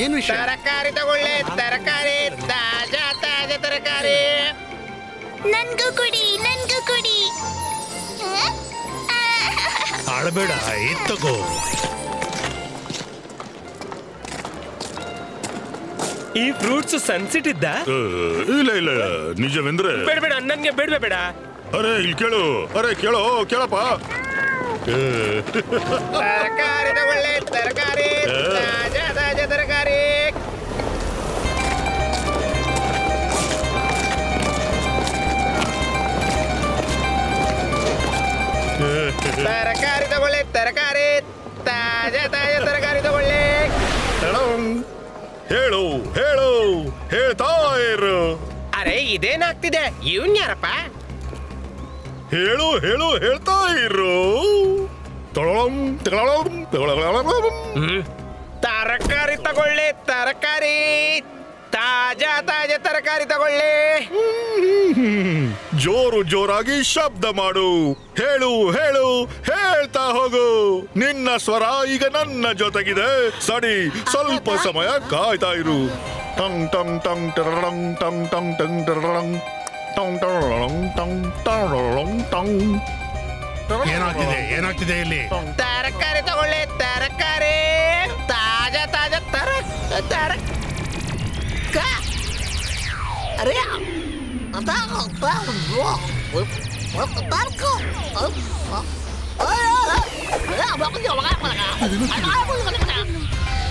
ಏನು ವಿಷಯ? ತರಕಾರಿ ತಗೊಳ್ಳಿ, ತರಕಾರಿ, ತಾಜಾ ತಾಜಾ ತರಕಾರಿ. ನನ್ಗೂ ಕೊಡಿ, ನನ್ಗೂ ಕೊಡಿ. ಆಡಬೇಡ, ತಗೋ. ಈ ಫ್ರೂಟ್ಸ್ ಸನ್ಸೆಟ್ ಇದ್ದ? ಇಲ್ಲ ಇಲ್ಲ, ನಿಜವೆಂದ್ರೆ ಬೇಡ ಬೇಡ, ನನ್ಗೆ ಬೇಡ ಬೇಡ. ಅರೆ ಇಲ್ಲಿ ಕೇಳು, ಅರೆ ಕೇಳೋ, ಕೇಳಪ್ಪ. ತರಕಾರಿ ತಗೊಳ್ಳಿ, ತರಕಾರಿ, ತಾಜಾ ತಾಜಾ ತರಕಾರಿ. ತರಕಾರಿ ತಗೊಳ್ಳಿ, ತರಕಾರಿ, ತಾಜಾ ತಾಜಾ ತರಕಾರಿ ತಗೊಳ್ಳಿ. ಹೇಳು ಹೇಳು, ಹೇಳ್ತಾ ಇರು. ಅರೆ ಇದೇನಾಗ್ತಿದೆ? ಇವನ್ ಯಾರಪ್ಪ? ಹೇಳು ಹೇಳು, ಹೇಳ್ತಾ ಇರು. ತರಕಾರಿ ತಗೊಳ್ಳಿ, ತರಕಾರಿ, ತಾಜಾ ತಾಜಾ ತರಕಾರಿ ತಗೊಳ್ಳಿ. ಜೋರು ಜೋರಾಗಿ ಶಬ್ದ ಮಾಡು. ಹೇಳು ಹೇಳು, ಹೇಳ್ತಾ ಹೋಗು. ನಿನ್ನ ಸ್ವರ ಈಗ ನನ್ನ ಜೊತೆಗಿದೆ. ಸರಿ, ಸ್ವಲ್ಪ ಸಮಯ ಕಾಯ್ತಾ ಇರು. ಟಂಗ್ ಟಂಗ್ ಟಂಗ್ ಟರಳಂಗ್ ಟಂಗ್ ಟಂಗ್ ಟಂಗ್ ಟರಳಂಗ್ ಟಂಗ್ ಟರಳಂಗ್ ಟಂಗ್ ಟರಳಂಗ್ ಟಂಗ್. ಏನಾಗ್ತಿದೆ, ಏನಾಗ್ತಿದೆ ಇಲ್ಲಿ? ತರಕಾರಿ ತಗೊಳ್ಳಿ, ತರಕಾರಿ, ತಾಜಾ ತಾಜಾ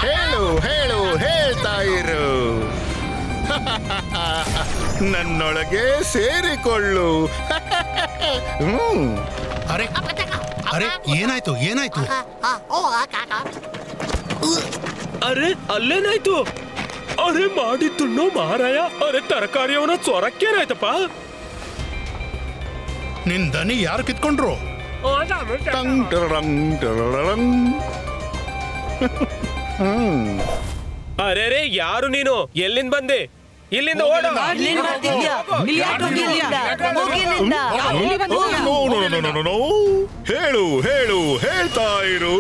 ಹೇಳು ಹೇಳು, ಹೇಳ್ತಾ ಇರು. ನನ್ನೊಳಗೆ ಸೇರಿಕೊಳ್ಳು. ಅರೆ ಅರೆ, ಏನಾಯ್ತು ಏನಾಯ್ತು? ಅರೆ ಅಲ್ಲೇನಾಯ್ತು? ಅರೆ ಮಾಡಿದ್ದು ಮಾರಾಯ. ಅರೆ ತರಕಾರಿ ಅವನ ಸ್ವರಕ್ಕೇನಾಯ್ತಪ್ಪ? ನಿನ್ ದನಿ ಯಾರು ಕಿತ್ಕೊಂಡ್ರು? ಟಂಗ್ ಟರಳಂಗ್ ಟರಳಂಗ್. ಅರೆ ರೇ, ಯಾರು ನೀನು? ಎಲ್ಲಿಂದ ಬಂದೆ? ಇಲ್ಲಿಂದ ಓಡು. ಹೇಳು ಹೇಳು, ಹೇಳ್ತಾ ಇರು.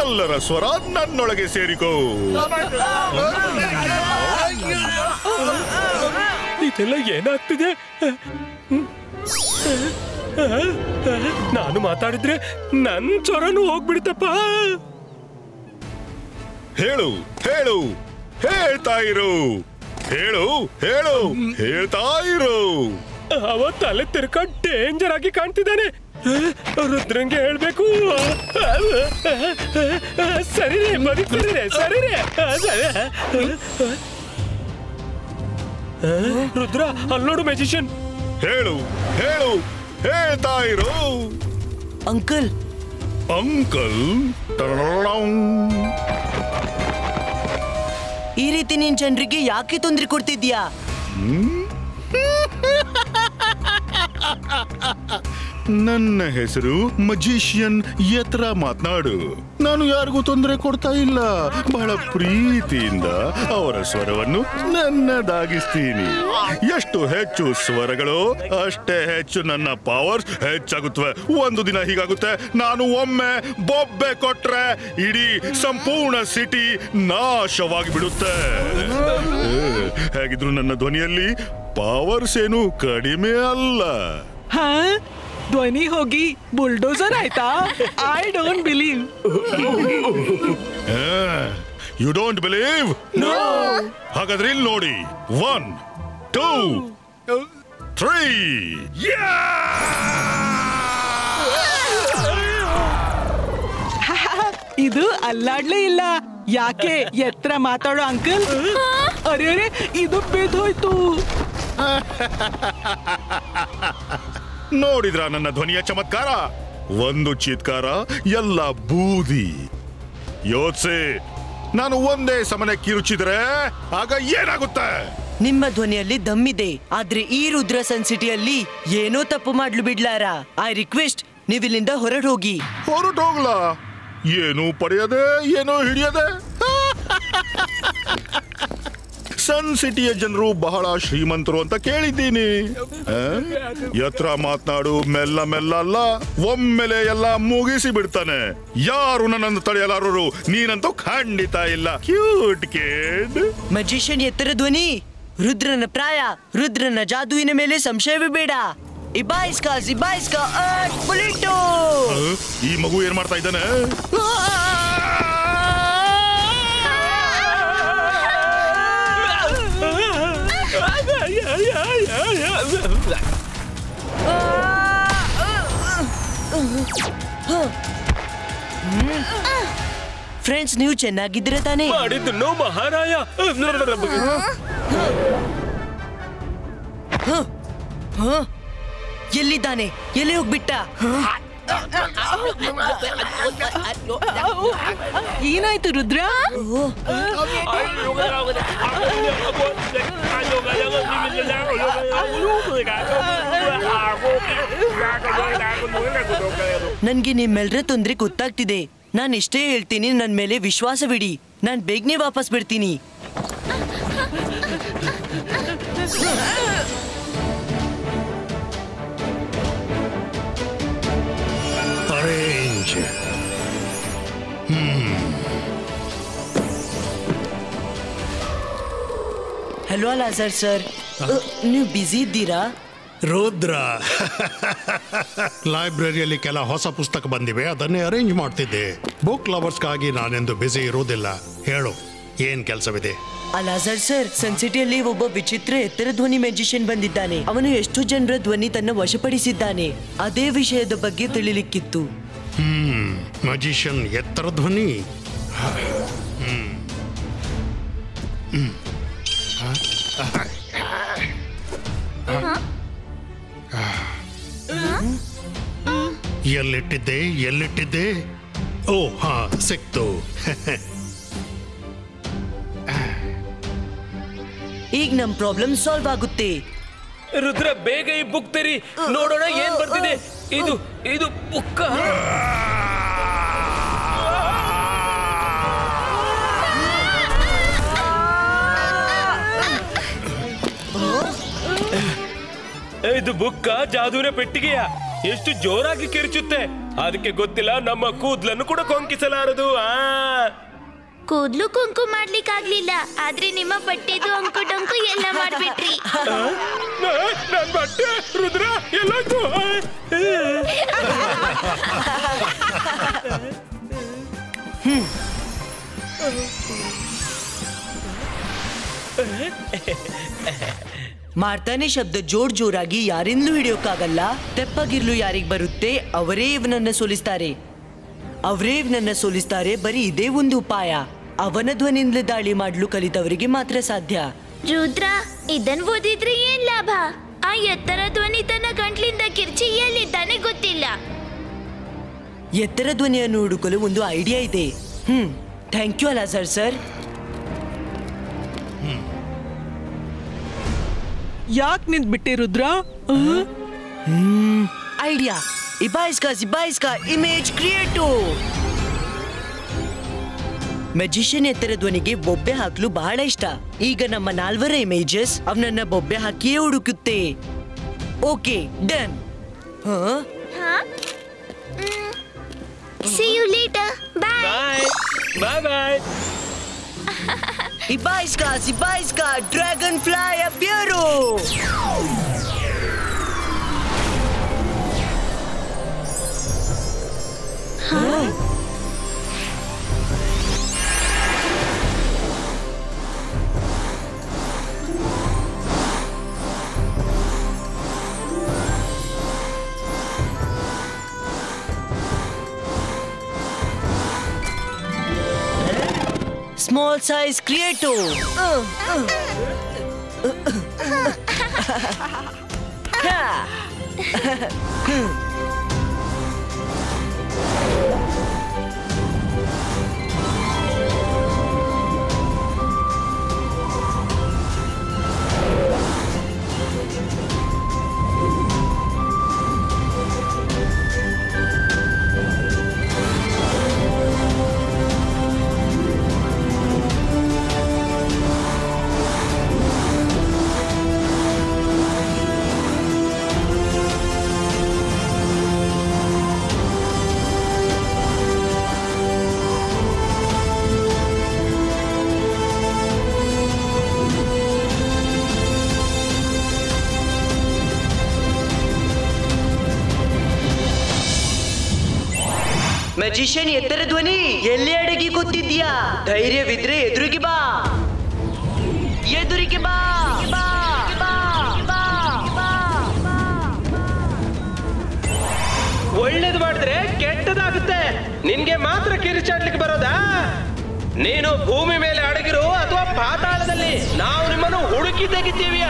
ಎಲ್ಲರ ಸ್ವರ ನನ್ನೊಳಗೆ ಸೇರಿಕೋ. ಇದೆಲ್ಲ ಏನಾಗ್ತಿದೆ? ನಾನು ಮಾತಾಡಿದ್ರೆ ನನ್ ಸ್ವರನು ಹೋಗ್ಬಿಡ್ತಪ್ಪ. ಹೇಳು ಹೇಳು, ಹೇಳ್ತಾ ಇರು. ಹೇಳು ಹೇಳು, ಹೇಳ್ತಾ ಇರು. ಅವ ತಲೆ ತಿರ್ಕೊಂಡು ಡೇಂಜರ್ ಆಗಿ ಕಾಣ್ತಿದ್ದಾನೆ. ರುದ್ರಂಗೆ ಹೇಳ್ಬೇಕು. ಸರಿ ರೇ, ಬರೀತೀರಿ ರೇ, ಸರಿ ರೇ. ರುದ್ರ, ಅಲ್ಲಿ ನೋಡು ಮ್ಯಾಜಿಷಿಯನ್. ಹೇಳು ಹೇಳು, ಹೇಳ್ತಾ ಇರು. Uncle uncle. ಈ ರೀತಿ ನೀನ್ ಜನರಿಗೆ ಯಾಕೆ ತೊಂದರೆ ಕೊಡ್ತಿದ್ಯಾ? ನನ್ನ ಹೆಸರು ಮಜಿಷಿಯನ್. ಎತ್ತರ ಮಾತನಾಡು. ನಾನು ಯಾರಿಗೂ ತೊಂದರೆ ಕೊಡ್ತಾ ಇಲ್ಲ. ಬಹಳ ಪ್ರೀತಿಯಿಂದ ಅವರ ಸ್ವರವನ್ನು ನನ್ನದಾಗಿಸ್ತೀನಿ. ಎಷ್ಟು ಹೆಚ್ಚು ಸ್ವರಗಳು ಅಷ್ಟೇ ಹೆಚ್ಚು ನನ್ನ ಪವರ್ ಹೆಚ್ಚಾಗುತ್ತವೆ. ಒಂದು ದಿನ ಹೀಗಾಗುತ್ತೆ, ನಾನು ಒಮ್ಮೆ ಬೊಬ್ಬೆ ಕೊಟ್ರೆ ಇಡೀ ಸಂಪೂರ್ಣ ಸಿಟಿ ನಾಶವಾಗಿ ಬಿಡುತ್ತೆ. ಹೇಗಿದ್ರು ನನ್ನ ಧ್ವನಿಯಲ್ಲಿ ಪವರ್ಸ್ ಏನು ಕಡಿಮೆ ಅಲ್ಲ. ಧ್ವನಿ ಹೋಗಿ ಬುಲ್ಡೋಸರ್ ಆಯ್ತಾ? I don't believe. You don't believe? No. ಹಾಗಾದ್ರೆ ಇಲ್ಲಿ ನೋಡಿ. 1 2 3. ಇದು ಅಲ್ಲಾಡ್ಲೇ ಇಲ್ಲ. ಯಾಕೆ? ಎತ್ತರ ಮಾತಾಡೋ ಅಂಕಲ್. ಅರೆ ಅರೆ, ಇದು ಬಿದ್ದೋಯ್ತು. ನೋಡಿದ್ರ ನನ್ನ ಧ್ವನಿಯ ಚಮತ್ಕಾರ? ಒಂದು ಚೀತ್ಕಾರ, ಎಲ್ಲ ಬೂದಿ. ಯೋಚ್ಸೆ, ನಾನು ಒಂದೇ ಸಮನೆ ಕಿರುಚಿದ್ರೆ ಆಗ ಏನಾಗುತ್ತೆ? ನಿಮ್ಮ ಧ್ವನಿಯಲ್ಲಿ ದಮ್ಮಿದೆ, ಆದ್ರೆ ಈ ರುದ್ರ ಸನ್ಸಿಟಿಯಲ್ಲಿ ಏನೋ ತಪ್ಪು ಮಾಡ್ಲು ಬಿಡ್ಲಾರ. ಐ ರಿಕ್ವೆಸ್ಟ್, ನೀವಿಲ್ಲಿಂದ ಹೊರಡ್ ಹೋಗಿ. ಹೊರಟೋಗ್ಲ? ಏನು ಪಡೆಯದೆ, ಏನೋ ಹಿಡಿಯದೆ? ಸನ್ ಸಿಟಿಯ ಜನರು ಬಹಳ ಶ್ರೀಮಂತರು ಅಂತ ಕೇಳಿದ್ದೀನಿ. ಎತ್ರ ಮಾತನಾಡು, ಮೆಲ್ಲ ಮೆಲ್ಲ ಅಲ್ಲ, ಒಮ್ಮೆಲೆ ಎಲ್ಲ ಮುಗಿಸಿ ಬಿಡ್ತಾನೆ. ಯಾರು ನನ್ನನ್ನು ತಡೆಯಲಾರರು, ನೀನಂತೂ ಖಂಡಿತ ಇಲ್ಲ. Cute kid. ಮಜಿಷಿಯನ್ ಎತ್ತರ ಧ್ವನಿ, ರುದ್ರನ ಪ್ರಾಯ, ರುದ್ರನ ಜಾದುವಿನ ಮೇಲೆ ಸಂಶಯವೇ ಬೇಡ. ಇಬಾಯಿಸ್ಕಾ ಬುಲೆಟು. ಈ ಮಗು ಏನ್ ಮಾಡ್ತಾ ಇದ್ದಾನೆ? ಫ್ರೆಂಡ್ಸ್, ನೀವು ಚೆನ್ನಾಗಿದ್ರೆ ತಾನೇ? ಮಾಡಿದ್ದು ಮಹಾರಾಯ. ಎಲ್ಲಿದ್ದಾನೆ? ಎಲ್ಲಿ ಹೋಗ್ಬಿಟ್ಟ? ಏನಾಯ್ತು ರುದ್ರ? ನನ್ಗೆ ನಿಮ್ಮೆಲ್ಲರ ತೊಂದ್ರೆ ಗೊತ್ತಾಗ್ತಿದೆ. ನಾನು ಎಷ್ಟೇ ಹೇಳ್ತೀನಿ, ನನ್ ಮೇಲೆ ವಿಶ್ವಾಸವಿಡಿ. ನಾನ್ ಬೇಗನೆ ವಾಪಸ್ ಬಿಡ್ತೀನಿ. ಅರೇಂಜ್. ಹಲೋ ಲಾಜರ್ ಸರ್, ನೀವು ಬ್ಯುಸಿ ಇದ್ದೀರಾ? ರುದ್ರ, ಲೈಬ್ರರಿಯಲ್ಲಿ ಕೆಲ ಹೊಸ ಪುಸ್ತಕ ಬಂದಿವೆ, ಅದನ್ನೇ ಅರೇಂಜ್ ಮಾಡ್ತಿದ್ದೆ. ಬುಕ್ ಲವರ್ಸ್ಗಾಗಿ ನಾನೆಂದು ಬ್ಯುಸಿ ಇರೋದಿಲ್ಲ. ಹೇಳು, ಏನ್ ಕೆಲಸವಿದೆ? ಅಲಾಜರ್ ಸರ್, ಸನ್ಸಿಟಿಯಲ್ಲಿ ಒಬ್ಬ ವಿಚಿತ್ರ ಎತ್ತರ ಧ್ವನಿ ಮ್ಯಾಜಿಷಿಯನ್ ಬಂದಿದ್ದಾನೆ. ಅವನು ಎಷ್ಟು ಜನರ ಧ್ವನಿ ತನ್ನ ವಶಪಡಿಸಿದ್ದಾನೆ. ಅದೇ ವಿಷಯದ ಬಗ್ಗೆ ತಿಳಿಲಿಕ್ಕಿತ್ತು. ಮ್ಯಾಜಿಷಿಯನ್ ಎತ್ತರ ಧ್ವನಿ. ಎಲ್ಲಿಟ್ಟಿದ್ದೆ? ಓ ಹಾ, ಸಿಕ್ತು. ಈಗ ನಮ್ ಪ್ರಾಬ್ಲಮ್ ಸಾಲ್ವ್ ಆಗುತ್ತೆ. ರುದ್ರ, ಬೇಗ ಈ ಬುಕ್ ತೆರಿ, ನೋಡೋಣ ಏನ್ ಬರ್ತಿದೆ. ಇದು ಬುಕ್ಕ. ಇದು ಬುಕ್ಕ ಜಾದೂನ ಪೆಟ್ಟಿಗೆಯ. ಎಷ್ಟು ಜೋರಾಗಿ ಕಿರ್ಚುತ್ತೆ, ಅದಕ್ಕೆ ಗೊತ್ತಿಲ್ಲ ನಮ್ಮ ಕೂದ್ಲನ್ನು ಕೂಡ ಕೊಂಕಿಸಲಾರದು. ಕೂದ್ಲು ಕುಂಕು ಮಾಡ್ಲಿಕ್ಕಾಗ್ಲಿಲ್ಲ, ಆದ್ರೆ ನಿಮ್ಮ ಬಟ್ಟೆದು ಅಂಕು ಡೊಂಕು ಎಲ್ಲ ಮಾಡ್ಬಿಟ್ರಿ. ನನ್ ಬಟ್ಟೆ ರುದ್ರ ಎಲ್ಲಾಯ್ತು? ಮಾಡ್ತಾನೆ ಶಬ್ದ ಜೋರಾಗಿ ಯಾರಿಂದಲೂ ಹಿಡಿಯೋಕ್ಕಾಗಲ್ಲ. ತೆಪ್ಪಗಿರ್ಲು ಯಾರಿಗ್ ಬರುತ್ತೆ ಅವರೇ ಇವನನ್ನ ಸೋಲಿಸ್ತಾರೆ. ಬರೀ ಇದೇ ಒಂದು ಉಪಾಯ. ಅವನ ಧ್ವನಿಯಿಂದ ದಾಳಿ ಮಾಡ್ಲು ಕಲಿತವರಿಗೆ ಮಾತ್ರ ಸಾಧ್ಯ. ರುದ್ರ, ಇದನ್ ಓದಿದ್ರೆ ಏನ್ ಲಾಭ? ಆ ಎತ್ತರ ಧ್ವನಿ ತನ್ನ ಗಂಟ್ಲಿಂದ ಕಿರ್ಚಿ ಎಲ್ಲಿದ್ದಾನೆ ಗೊತ್ತಿಲ್ಲ. ಎತ್ತರ ಧ್ವನಿಯನ್ನು ಹುಡುಕಲು ಒಂದು ಐಡಿಯಾ ಇದೆ. ಥ್ಯಾಂಕ್ ಯು ಅಲಾಜರ್ ಸರ್. ಯಾಕೆ ನಿಂತ್ಬಿಟ್ಟೆ ರುದ್ರ? ಐಡಿಯಾ. ಇಬಾಯಿಸ್ಕಾ ಇಮೇಜ್ ಕ್ರಿಯೇಟು. ಮೆಜಿಷಿಯನ್ ಎತ್ತರ ಧ್ವನಿಗೆ ಬೊಬ್ಬೆ ಹಾಕಲು ಬಹಳ ಇಷ್ಟ. ಈಗ ನಮ್ಮ 4 ಇಮೇಜಸ್ ಅವನನ್ನ ಬೊಬ್ಬೆ ಹಾಕಿಯೇ ಹುಡುಕುತ್ತೆ. Okay, done. See you later. Bye. Bye. ಇಬಾಯಿಸ್ಕಾ dragonfly appear. Small size creator. Magician ಎತ್ತರ ಧ್ವನಿ ಎಲ್ಲಿ ಅಡಗಿ ಕೂತಿದ್ಯಾ? ಧೈರ್ಯವಿದ್ರೆ ಎದುರಿಗೆ ಬಾ, ಎದುರಿಗೆ ಬಾ. ಒಳ್ಳೇದು ಮಾಡಿದ್ರೆ ಕೆಟ್ಟದಾಗುತ್ತೆ. ನಿನ್ಗೆ ಮಾತ್ರ ಕಿರಿಚಾಡ್ಲಿಕ್ಕೆ ಬರೋದಾ? ನೀನು ಭೂಮಿ ಮೇಲೆ ಅಡಗಿರೋ ಅಥವಾ ಪಾತಾಳದಲ್ಲಿ ನಾವು ನಿಮ್ಮನ್ನು ಹುಡುಕಿ ತೆಗಿತೀವಿ.